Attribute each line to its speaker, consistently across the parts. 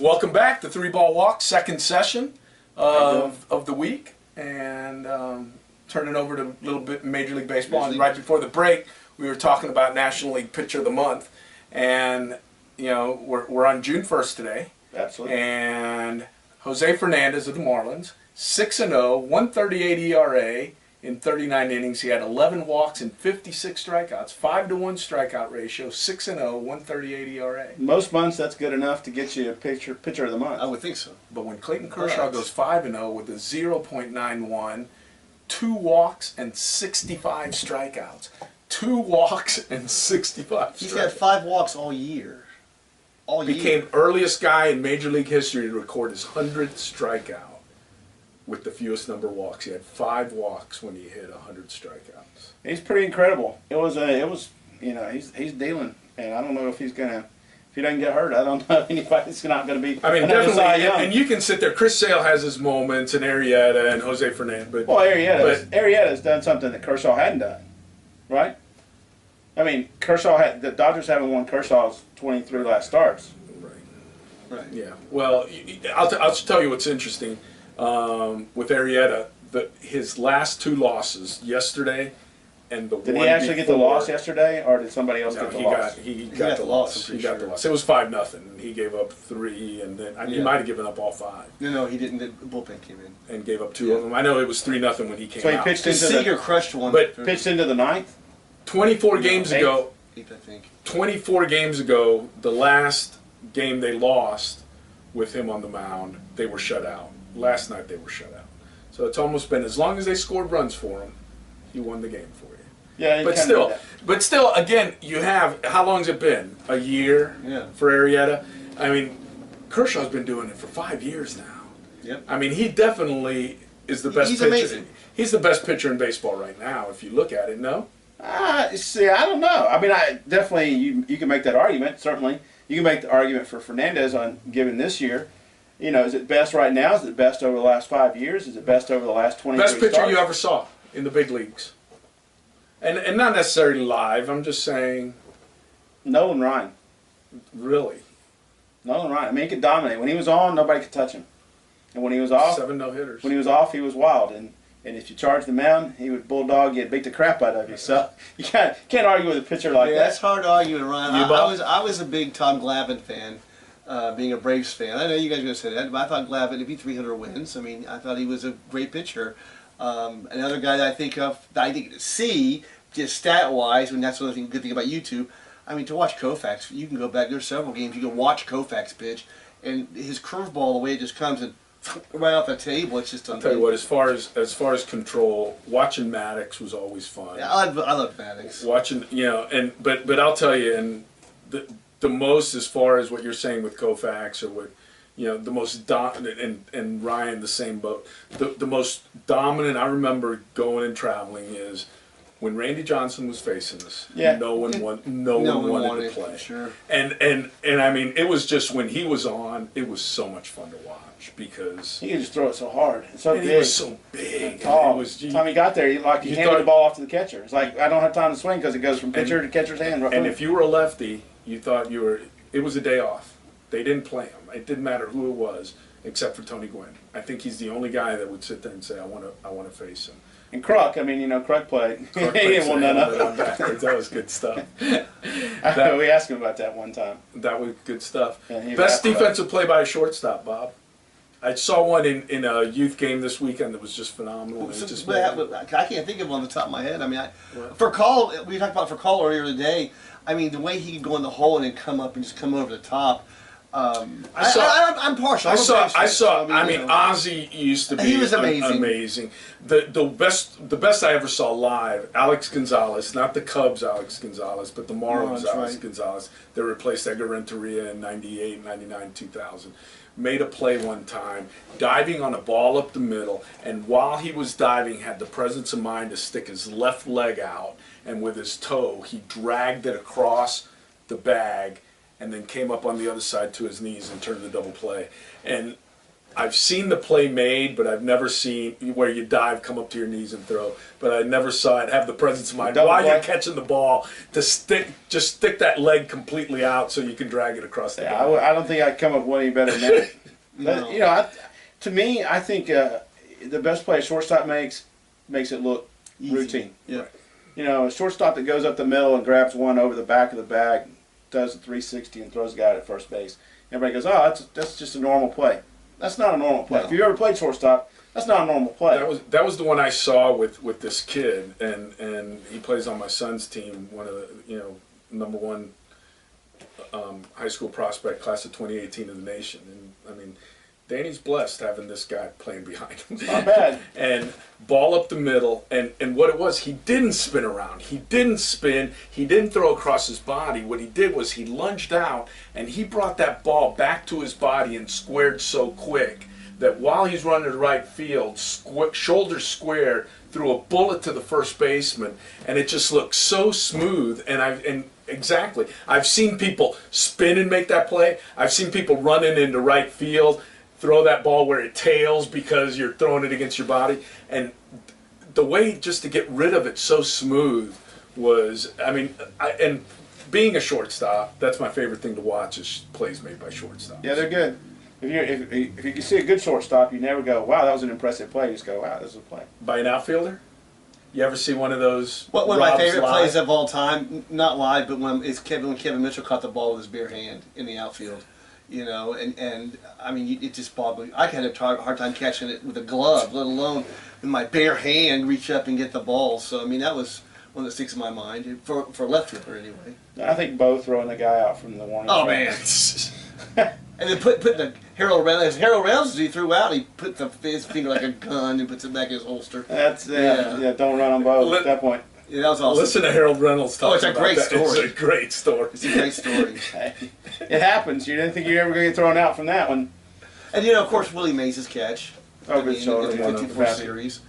Speaker 1: Welcome back to Three Ball Walk, second session of the week, and turn it over to a little bit Major League Baseball. And right before the break, we were talking about National League Pitcher of the Month, and you know we're on June 1st today.
Speaker 2: Absolutely.
Speaker 1: And Jose Fernandez of the Marlins, 6-0, 138 ERA. In 39 innings, he had 11 walks and 56 strikeouts, 5-to-1 strikeout ratio, 6-0, 138 ERA.
Speaker 2: Most months, that's good enough to get you a pitcher of the month.
Speaker 3: I would think so.
Speaker 1: But when Clayton Kershaw goes 5-0 with a 0.91, 2 walks and 65 strikeouts. 2 walks and 65
Speaker 3: He's
Speaker 1: strikeouts.
Speaker 3: had 5 walks all year.
Speaker 1: Became earliest guy in Major League history to record his 100th strikeout with the fewest number of walks. He had 5 walks when he hit 100 strikeouts.
Speaker 2: He's pretty incredible. It was you know, he's dealing, and I don't know if he's gonna, if he doesn't get hurt, I don't know if anybody's not gonna be.
Speaker 1: I mean,
Speaker 2: another Cy
Speaker 1: definitely,
Speaker 2: Young.
Speaker 1: and you can sit there. Chris Sale has his moments, and Arrieta and Jose Fernandez. But
Speaker 2: Well, Arrieta's done something that Kershaw hadn't done, right? I mean, the Dodgers haven't won Kershaw's 23 last starts.
Speaker 3: Right.
Speaker 1: Yeah. Well, I'll tell you what's interesting with Arrieta. His last 2 losses, yesterday and the
Speaker 2: Did
Speaker 1: one
Speaker 2: he actually get the
Speaker 1: before-
Speaker 2: loss yesterday, or did somebody else get the loss?
Speaker 1: He
Speaker 3: got
Speaker 1: got the
Speaker 3: the
Speaker 1: loss.
Speaker 3: loss,
Speaker 1: He
Speaker 3: I'm
Speaker 1: got
Speaker 3: pretty
Speaker 1: the
Speaker 3: sure.
Speaker 1: loss. It was 5-0. He gave up 3, and then he
Speaker 3: Yeah.
Speaker 1: might have given up all 5
Speaker 3: No, he didn't. The bullpen came in.
Speaker 1: and gave up 2 of them. I know it was 3-0 when he came
Speaker 2: So he
Speaker 1: out.
Speaker 2: pitched
Speaker 3: Because
Speaker 2: into
Speaker 3: Seager crushed one.
Speaker 1: But
Speaker 2: pitched into the 9th.
Speaker 1: 24 games
Speaker 2: Eighth.
Speaker 1: ago.
Speaker 3: 8th, I think.
Speaker 1: 24 games ago, the last game they lost with him on the mound, they were shut out. Last night they were shut out. So it's almost been, as long as they scored runs for him, he won the game for you.
Speaker 2: Yeah, he
Speaker 1: But
Speaker 2: kinda did that.
Speaker 1: still, again, you have, how long has it been? A year
Speaker 3: Yeah.
Speaker 1: for Arrieta? I mean, Kershaw's been doing it for 5 years now.
Speaker 3: Yep.
Speaker 1: I mean, he definitely is the best
Speaker 3: He's
Speaker 1: pitcher.
Speaker 3: amazing.
Speaker 1: He's the best pitcher in baseball right now, if you look at it, no?
Speaker 2: See, I don't know. I mean, I definitely you can make that argument. Certainly, you can make the argument for Fernandez on given this year. You know, is it best right now? Is it best over the last 5 years? Is it best over the last 20?
Speaker 1: Best pitcher you ever saw in the big leagues. And not necessarily live, I'm just saying,
Speaker 2: Nolan Ryan.
Speaker 1: really.
Speaker 2: Nolan Ryan. I mean, he could dominate. When he was on, nobody could touch him. And when he was off,
Speaker 1: 7 no-hitters.
Speaker 2: when he was off, he was wild. And if you charged the mound, he would bulldog you and beat the crap out of you. So you can't argue with a pitcher like
Speaker 3: Yeah,
Speaker 2: that.
Speaker 3: that's hard to argue with Ryan.
Speaker 1: You, Bob?
Speaker 3: I was a big Tom Glavine fan, being a Braves fan. I know you guys are going to say that, but I thought Glavine, if he 300 wins, I mean, I thought he was a great pitcher. Another guy that I think of, that I didn't see, just stat-wise, and that's the other good thing about YouTube, I mean, to watch Koufax, you can go back, there's several games, you can watch Koufax pitch, and his curveball, the way it just comes and right off the table, it's just
Speaker 1: I'll tell you what, as far as control, watching Maddox was always fun.
Speaker 3: Yeah, I love Maddox.
Speaker 1: Watching, you know, but I'll tell you, and the most, as far as what you're saying with Koufax, or what, you know, the most dominant, and Ryan, the same boat, the most dominant I remember going and traveling is when Randy Johnson was facing us.
Speaker 2: Yeah.
Speaker 1: No one wanted to play.
Speaker 3: Sure.
Speaker 1: And I mean, it was just, when he was on, it was so much fun to watch, because
Speaker 2: He could just throw it so hard. It's so
Speaker 1: and
Speaker 2: big.
Speaker 1: he was so big.
Speaker 2: Oh,
Speaker 1: It was,
Speaker 2: by the time he got there, he
Speaker 1: you
Speaker 2: handed
Speaker 1: thought-
Speaker 2: the ball off to the catcher. It's like, I don't have time to swing because it goes from pitcher to catcher's hand.
Speaker 1: and if you were a lefty, you thought it was a day off. They didn't play him. It didn't matter who it was, except for Tony Gwynn. I think he's the only guy that would sit there and say, I want to face him.
Speaker 2: And Kruk, I mean, you know, Kruk played.
Speaker 1: Clark
Speaker 2: He didn't
Speaker 1: Brooks
Speaker 2: want none of
Speaker 1: handled it on backwards. That was good stuff.
Speaker 2: we asked him about that one time.
Speaker 1: That was good stuff.
Speaker 2: Yeah, he was
Speaker 1: Best
Speaker 2: after that.
Speaker 1: defensive play by a shortstop, Bob. I saw one in a youth game this weekend that was just phenomenal. It just
Speaker 3: I can't think of one on the top of my head. I mean, for Call, we talked about for Call earlier today. I mean, the way he could go in the hole and then come up and just come over the top. I'm partial.
Speaker 1: I saw.
Speaker 3: I
Speaker 1: mean, Ozzie used to be.
Speaker 3: He was amazing.
Speaker 1: Amazing. The best I ever saw live. Alex Gonzalez, not the Cubs Alex Gonzalez, but the Marlins Alex Gonzalez. That replaced Edgar Renteria in '98, '99, 2000. Made a play one time, diving on a ball up the middle, and while he was diving, had the presence of mind to stick his left leg out, and with his toe, he dragged it across the bag, and then came up on the other side to his knees and turned the double play. And I've seen the play made, but I've never seen where you dive, come up to your knees and throw. But I never saw it have the presence of mind
Speaker 2: Double
Speaker 1: while you're
Speaker 2: play.
Speaker 1: catching the ball to just stick that leg completely out so you can drag it across the
Speaker 2: Yeah,
Speaker 1: ball.
Speaker 2: I don't think I'd come up with any better than that.
Speaker 3: No.
Speaker 2: But, you know, to me, I think the best play a shortstop makes it look
Speaker 3: Easy.
Speaker 2: routine.
Speaker 3: Yeah.
Speaker 2: You know, a shortstop that goes up the middle and grabs one over the back of the bag, does a 360 and throws a guy at first base. Everybody goes, oh, that's just a normal play. That's not a normal play.
Speaker 3: No.
Speaker 2: If you ever played shortstop, that's not a normal play.
Speaker 1: That was the one I saw with this kid, and he plays on my son's team, one of the number one high school prospect class of 2018 in the nation. And I mean, Danny's blessed having this guy playing behind him.
Speaker 2: Not bad.
Speaker 1: And ball up the middle, and what it was, he didn't spin around. He didn't spin. He didn't throw across his body. What he did was he lunged out, and he brought that ball back to his body and squared so quick that while he's running to right field, shoulders square, threw a bullet to the first baseman, and it just looked so smooth. And exactly, I've seen people spin and make that play. I've seen people running into right field, throw that ball where it tails because you're throwing it against your body. And the way just to get rid of it so smooth was, I mean, and being a shortstop, that's my favorite thing to watch is plays made by shortstops.
Speaker 2: Yeah, they're good. If you can see a good shortstop, you never go, wow, that was an impressive play. You just go, wow, this is a play.
Speaker 1: By an outfielder? You ever see one of those?
Speaker 3: One of my
Speaker 1: Rob's
Speaker 3: favorite
Speaker 1: live?
Speaker 3: plays of all time, not live, but when Kevin Mitchell caught the ball with his bare hand in the outfield. You know, and I mean, it just bothered me. I had a hard time catching it with a glove, let alone with my bare hand reach up and get the ball. So, I mean, that was one that sticks in my mind, for a left fielder anyway.
Speaker 2: I think Bo throwing the guy out from the warning
Speaker 3: Oh,
Speaker 2: track.
Speaker 3: man. And then put the Harold Reynolds, he threw out, he put his finger like a gun and puts it back in his holster.
Speaker 2: That's,
Speaker 3: Yeah.
Speaker 2: yeah, don't run on Bo at that point.
Speaker 3: Yeah, that was awesome.
Speaker 1: Listen to Harold Reynolds talk
Speaker 3: it's a
Speaker 1: about
Speaker 3: great
Speaker 1: that.
Speaker 3: story.
Speaker 1: It's a great story.
Speaker 3: It's a great story.
Speaker 2: It happens. You didn't think you were ever going to get thrown out from that one.
Speaker 3: And, you know, of course, Willie Mays' catch.
Speaker 2: Oh, good shoulder.
Speaker 3: In the 54 series.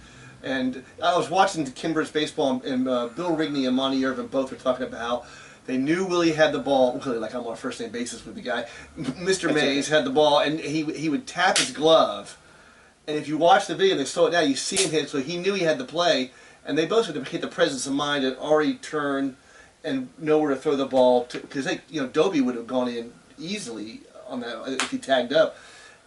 Speaker 3: And I was watching the Kimbers baseball, and Bill Rigney and Monty Irvin both were talking about how they knew Willie had the ball. Willie, like I'm on a first name basis with the guy. Mr. Mays had the ball, and he would tap his glove. And if you watch the video, they slow it down, you see him hit, so he knew he had the play. And they both had to hit the presence of mind and already turn and know where to throw the ball. Because Dobie would have gone in easily on that if he tagged up.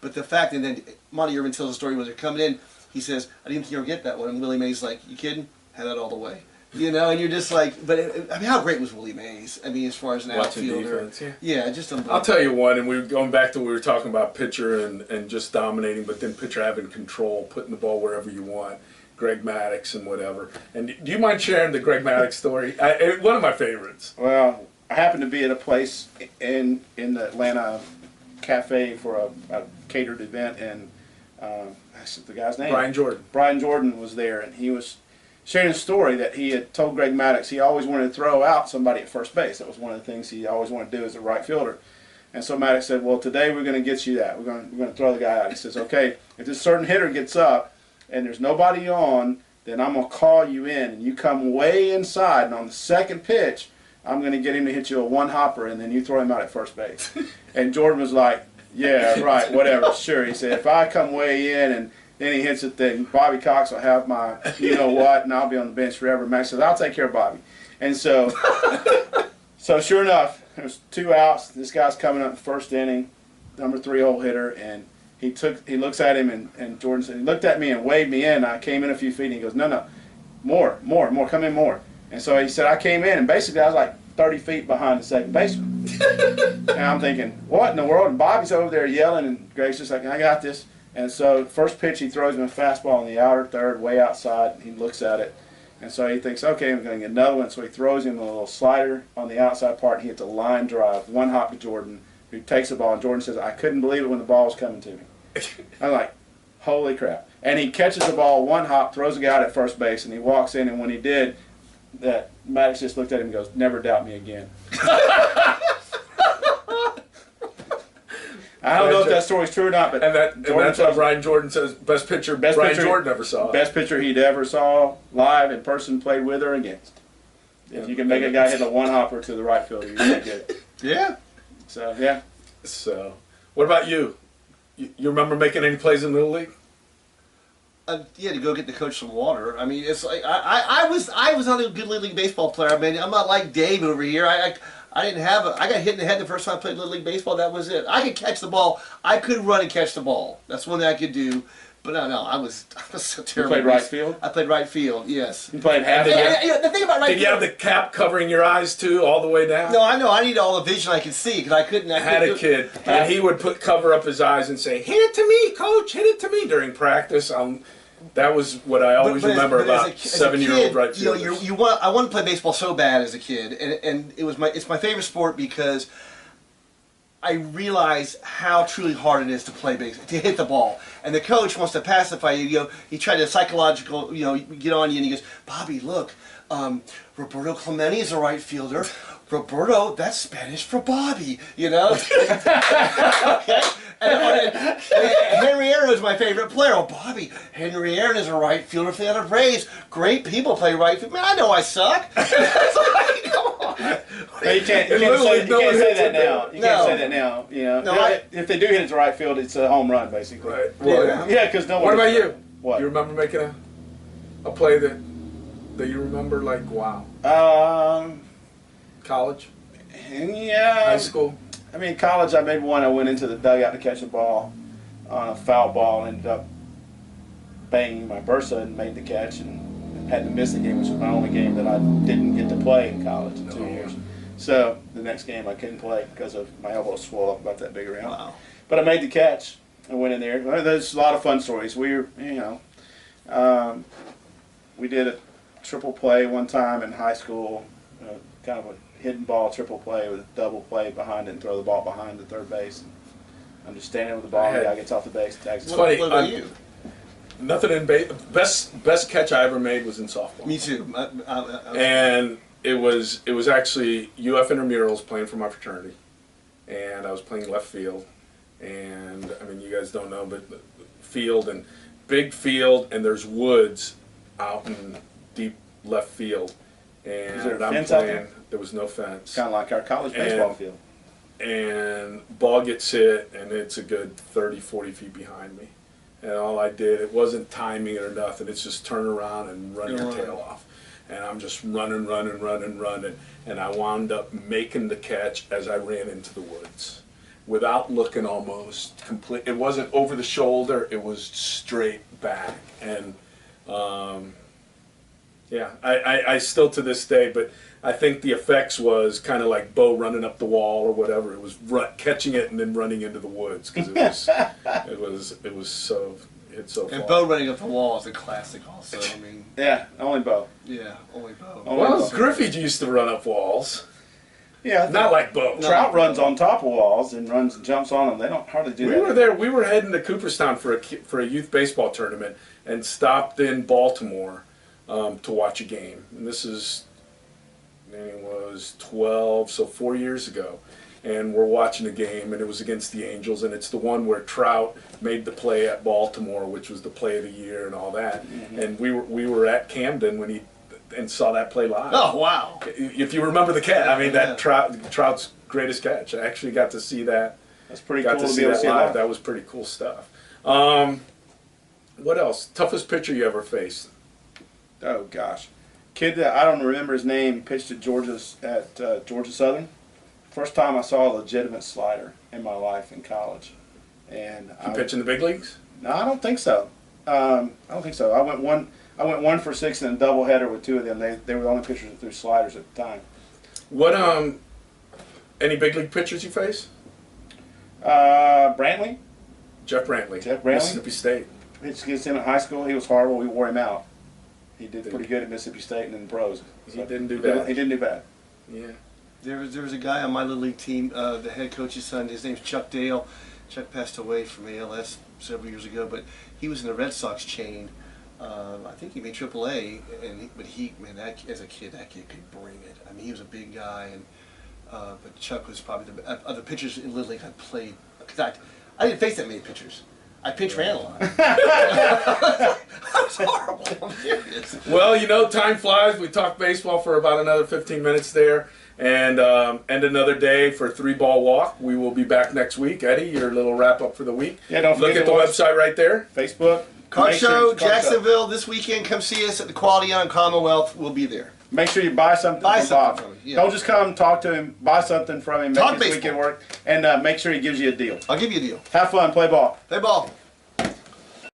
Speaker 3: But the fact, and then Monty Irvin tells the story when they're coming in, he says, I didn't think you were going to get that one. And Willie Mays like, you kidding? Had that all the way. You know, and you're just like, but I mean, how great was Willie Mays? I mean, as far as an
Speaker 1: Watching
Speaker 3: outfielder.
Speaker 1: defense,
Speaker 3: Yeah, just unbelievable.
Speaker 1: I'll tell you one, and we were going back to we were talking about pitcher and just dominating, but then pitcher having control, putting the ball wherever you want. Greg Maddux and whatever. And do you mind sharing the Greg Maddux story? One of my favorites.
Speaker 2: Well, I happened to be at a place in the Atlanta cafe for a catered event, and I said the guy's name.
Speaker 1: Brian Jordan.
Speaker 2: Brian Jordan was there, and he was sharing a story that he had told Greg Maddux he always wanted to throw out somebody at first base. That was one of the things he always wanted to do as a right fielder. And so Maddux said, well, today we're going to get you that. We're going to throw the guy out. He says, okay, if this certain hitter gets up and there's nobody on, then I'm going to call you in, and you come way inside, and on the second pitch, I'm going to get him to hit you a one-hopper, and then you throw him out at first base. And Jordan was like, yeah, right, whatever, sure. He said, if I come way in and then he hits it, then Bobby Cox will have my you-know-what, and I'll be on the bench forever. Max says, I'll take care of Bobby. And so sure enough, there's 2 outs. This guy's coming up the first inning, number 3 hole hitter, and he looks at him, and Jordan said, he looked at me and waved me in. I came in a few feet, and he goes, no, more, come in more. And so he said, I came in, and basically I was like 30 feet behind the second baseman. And I'm thinking, what in the world? And Bobby's over there yelling, and Greg's just like, I got this. And so first pitch, he throws him a fastball in the outer third, way outside, and he looks at it. And so he thinks, okay, I'm going to get another one. So he throws him a little slider on the outside part, and he hits a line drive, one hop to Jordan, who takes the ball, and Jordan says, I couldn't believe it when the ball was coming to me. I'm like, holy crap. And he catches the ball, one hop, throws the guy out at first base, and he walks in, and when he did, that Maddux just looked at him and goes, never doubt me again. I don't know if that story's true or not, but
Speaker 1: And that's why Brian Jordan says best pitcher Brian Jordan ever saw.
Speaker 2: Best pitcher he'd ever saw live in person, played with or against. If you can make a guy hit a one-hopper to the right fielder, you're really good.
Speaker 3: Yeah.
Speaker 2: So, yeah.
Speaker 1: So, what about you? You remember making any plays in Little League?
Speaker 3: Yeah, to go get the coach some water. I mean, it's like I was not a good Little League baseball player. I mean, I'm not like Dave over here. I didn't have I got hit in the head the first time I played Little League baseball. That was it. I could catch the ball. I could run and catch the ball. That's one thing I could do. But no, I was so terrible.
Speaker 2: You played right field?
Speaker 3: I played right field. Yes.
Speaker 2: You played half.
Speaker 3: The thing about right
Speaker 1: Did you
Speaker 3: field.
Speaker 1: have the cap covering your eyes too, all the way down?
Speaker 3: No, I know. I need all the vision I could see because I couldn't.
Speaker 1: I had a kid, and he would cover up his eyes and say, "Hit it to me, coach! Hit it to me!" during practice. That was what I always remember about 7-year-old right fielders.
Speaker 3: You know, I wanted to play baseball so bad as a kid, and it's my favorite sport because I realize how truly hard it is to play baseball, to hit the ball. And the coach wants to pacify you. You know, he tried to psychological, get on you, and he goes, "Bobby, look, Roberto Clemente is a right fielder. Roberto, that's Spanish for Bobby, you know?" Okay? And Henry Aaron is my favorite player. Oh, Bobby, Henry Aaron is a right fielder for the other Braves. Great people play right field. Man, I know I suck. It's like, come on.
Speaker 2: No, you can't say that now. You can't say that now. You know,
Speaker 3: No,
Speaker 2: if they do hit it to right field, it's a home run basically.
Speaker 1: Right. Well,
Speaker 2: Yeah, because no one.
Speaker 1: what about you?
Speaker 2: What?
Speaker 1: You remember making a play that you remember like wow? College,
Speaker 2: Yeah.
Speaker 1: high school.
Speaker 2: I mean, college, I made one. I went into the dugout to catch a ball on a foul ball and ended up banging my bursa and made the catch and had to miss the game, which was my only game that I didn't get to play in college in 2 years. So the next game I couldn't play because of my elbow swelled up about that big around.
Speaker 3: Wow.
Speaker 2: But I made the catch and went in there. Well, there's a lot of fun stories. We did a triple play one time in high school, kind of a hidden ball triple play with a double play behind it and throw the ball behind the third base. I'm just standing with the ball, the guy gets off the base, tags
Speaker 1: It's
Speaker 2: it.
Speaker 1: funny.
Speaker 3: What about you?
Speaker 1: Nothing in best catch I ever made was in softball.
Speaker 3: Me too.
Speaker 1: And it was actually UF intramurals playing for my fraternity, and I was playing left field. And I mean, you guys don't know, but big field, and there's woods out in deep left field. And
Speaker 2: Is there a
Speaker 1: I'm
Speaker 2: fence out
Speaker 1: playing.
Speaker 2: there?
Speaker 1: There was no fence.
Speaker 2: Kind of like our college baseball
Speaker 1: And-
Speaker 2: field.
Speaker 1: And ball gets hit, and it's a good 30, 40 feet behind me. And all I did, it wasn't timing it or nothing. It's just turn around and run your tail off. And I'm just running. And I wound up making the catch as I ran into the woods. Without looking almost complete. It wasn't over the shoulder. It was straight back. And, yeah, I still to this day, but I think the effects was kind of like Bo running up the wall or whatever. It was catching it and then running into the woods because it was so far.
Speaker 3: And Bo running up the wall is a classic also. I mean,
Speaker 2: Yeah, only Bo.
Speaker 3: yeah, only Bo.
Speaker 1: Well, Griffey used to run up walls,
Speaker 2: Yeah,
Speaker 1: not like Bo.
Speaker 2: Trout runs on top of walls and runs and jumps on them. They don't hardly do that.
Speaker 1: We were there. We were heading to Cooperstown for a youth baseball tournament and stopped in Baltimore to watch a game. And this is. It was 12, so 4 years ago, and we're watching a game, and it was against the Angels, and it's the one where Trout made the play at Baltimore, which was the play of the year and all that. Mm-hmm. And we were at Camden when and saw that play live.
Speaker 3: Oh wow!
Speaker 1: If you remember the catch, I mean that Trout's greatest catch. I actually got to see that.
Speaker 2: That's pretty
Speaker 1: got
Speaker 2: cool
Speaker 1: to
Speaker 2: to
Speaker 1: see
Speaker 2: be able
Speaker 1: that
Speaker 2: to see
Speaker 1: live.
Speaker 2: live.
Speaker 1: That was pretty cool stuff. What else? Toughest pitcher you ever faced?
Speaker 2: Oh gosh, kid that I don't remember his name. He pitched at Georgia Southern. First time I saw a legitimate slider in my life in college, and
Speaker 1: You pitch in the big leagues?
Speaker 2: No, I don't think so. I don't think so. I went 1 for 6 in a doubleheader with two of them. They were the only pitchers that threw sliders at the time.
Speaker 1: What any big league pitchers you face?
Speaker 2: Brantley,
Speaker 1: Jeff Brantley.
Speaker 2: Jeff Brantley?
Speaker 1: Mississippi State.
Speaker 2: pitched against him in high school. He was horrible. We wore him out. He did pretty good at Mississippi State and in the pros.
Speaker 1: He didn't do bad.
Speaker 2: He didn't do bad.
Speaker 1: Yeah.
Speaker 3: There was a guy on my little league team, the head coach's son. His name's Chuck Dale. Chuck passed away from ALS several years ago, but he was in the Red Sox chain. I think he made AAA, as a kid, that kid could bring it. I mean, he was a big guy, and but Chuck was probably of the pitchers in Little League I played. Cause I didn't face that many pitchers. I pitch ran a lot. I was horrible. I'm serious.
Speaker 1: Well, time flies. We talked baseball for about another 15 minutes there. And another day for 3-ball walk. We will be back next week. Eddie, your little wrap up for the week.
Speaker 2: Yeah, don't forget
Speaker 1: Look at
Speaker 2: to
Speaker 1: the
Speaker 2: watch
Speaker 1: website right there.
Speaker 2: Facebook.
Speaker 3: Car
Speaker 2: Make sure
Speaker 3: show,
Speaker 2: it's Car Show.
Speaker 3: Jacksonville this weekend. Come see us at the Quality on Commonwealth. We'll be there.
Speaker 2: Make sure you buy something
Speaker 3: Buy
Speaker 2: from
Speaker 3: something
Speaker 2: Bob.
Speaker 3: from him, yeah.
Speaker 2: Don't just come talk to him. Buy something from him.
Speaker 3: Talk
Speaker 2: Make his
Speaker 3: baseball.
Speaker 2: weekend work. And make sure he gives you a deal.
Speaker 3: I'll give you a deal.
Speaker 2: Have fun. Play ball.
Speaker 3: Play ball.